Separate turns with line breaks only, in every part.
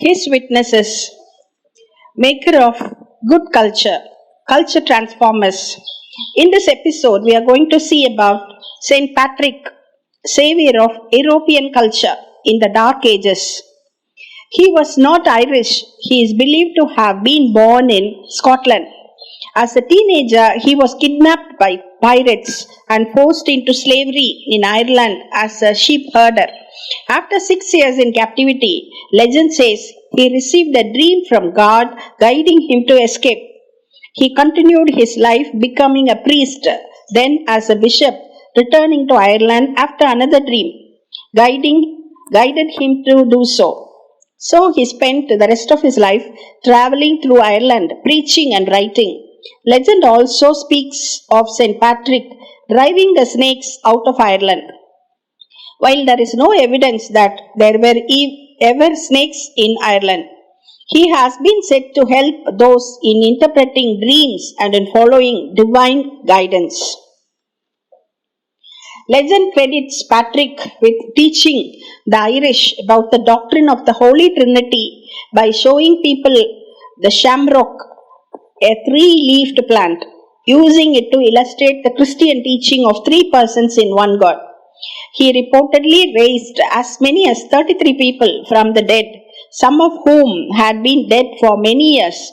His witnesses, maker of good culture, culture transformers. In this episode, we are going to see about Saint Patrick, savior of European culture in the Dark Ages. He was not Irish. He is believed to have been born in Scotland. As a teenager, he was kidnapped by pirates and forced into slavery in Ireland as a sheep herder. After 6 years in captivity, legend says he received a dream from God guiding him to escape. He continued his life becoming a priest, then as a bishop, returning to Ireland after another dream, guided him to do so. So he spent the rest of his life traveling through Ireland, preaching and writing. Legend also speaks of St. Patrick driving the snakes out of Ireland. While there is no evidence that there were ever snakes in Ireland, he has been said to help those in interpreting dreams and in following divine guidance. Legend credits Patrick with teaching the Irish about the doctrine of the Holy Trinity by showing people the shamrock, a three-leafed plant, using it to illustrate the Christian teaching of three persons in one God. He reportedly raised as many as 33 people from the dead, some of whom had been dead for many years.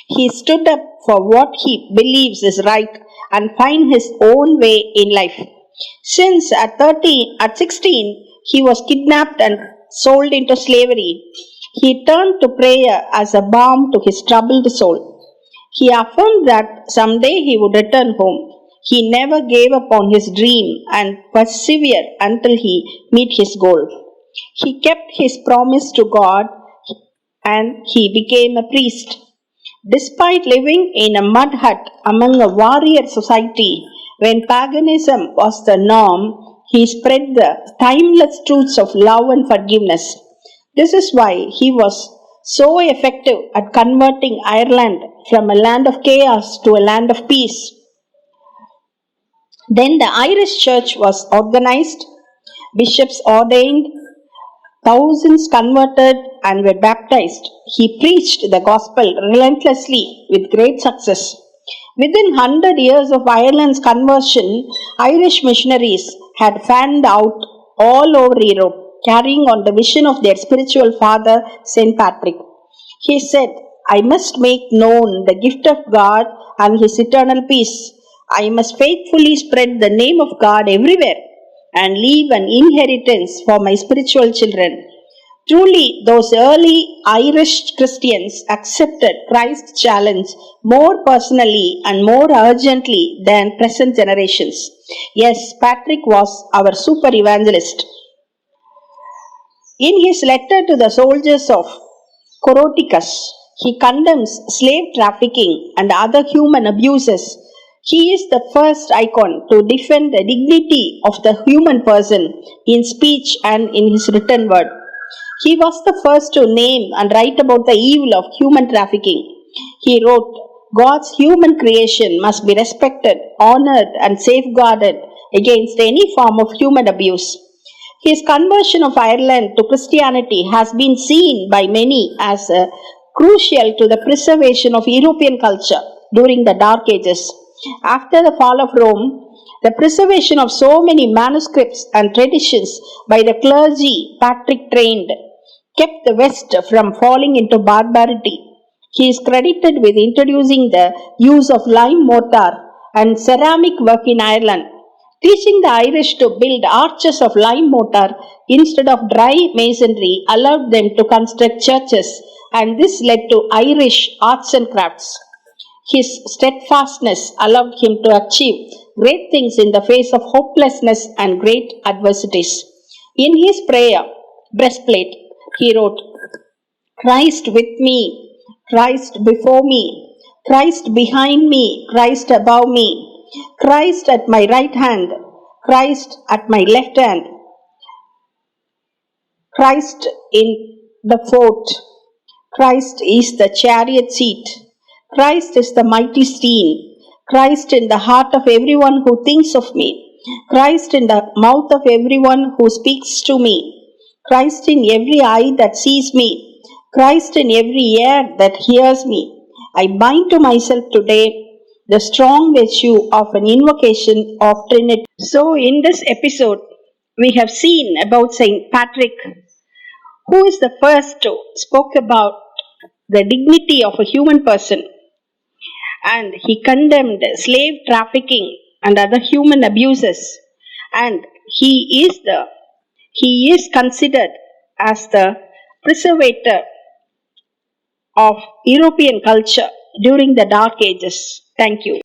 He stood up for what he believes is right and find his own way in life. Since at 16 he was kidnapped and sold into slavery, he turned to prayer as a balm to his troubled soul. He affirmed that someday he would return home. He never gave up on his dream and persevered until he met his goal. He kept his promise to God and he became a priest. Despite living in a mud hut among a warrior society, when paganism was the norm, he spread the timeless truths of love and forgiveness. This is why he was so effective at converting Ireland from a land of chaos to a land of peace. Then the Irish church was organized, bishops ordained, thousands converted and were baptized. He preached the gospel relentlessly with great success. Within 100 years of Ireland's conversion, Irish missionaries had fanned out all over Europe, carrying on the vision of their spiritual father, St. Patrick. He said, "I must make known the gift of God and His eternal peace. I must faithfully spread the name of God everywhere and leave an inheritance for my spiritual children." Truly, those early Irish Christians accepted Christ's challenge more personally and more urgently than present generations. Yes, Patrick was our super evangelist. In his letter to the soldiers of Coroticus, he condemns slave trafficking and other human abuses. He is the first icon to defend the dignity of the human person in speech and in his written word. He was the first to name and write about the evil of human trafficking. He wrote, "God's human creation must be respected, honored, and safeguarded against any form of human abuse." His conversion of Ireland to Christianity has been seen by many as crucial to the preservation of European culture during the Dark Ages. After the fall of Rome, the preservation of so many manuscripts and traditions by the clergy Patrick trained kept the West from falling into barbarity. He is credited with introducing the use of lime mortar and ceramic work in Ireland, teaching the Irish to build arches of lime mortar instead of dry masonry allowed them to construct churches, and this led to Irish arts and crafts. His steadfastness allowed him to achieve great things in the face of hopelessness and great adversities. In his prayer breastplate, he wrote, "Christ with me, Christ before me, Christ behind me, Christ above me, Christ at my right hand, Christ at my left hand, Christ in the fort, Christ is the chariot seat, Christ is the mighty stream, Christ in the heart of everyone who thinks of me, Christ in the mouth of everyone who speaks to me, Christ in every eye that sees me, Christ in every ear that hears me, I bind to myself today the strong virtue of an invocation of Trinity. So, in this episode, we have seen about Saint Patrick, who is the first to spoke about the dignity of a human person, and he condemned slave trafficking and other human abuses, and he is considered as the preservator of European culture during the Dark Ages. Thank you.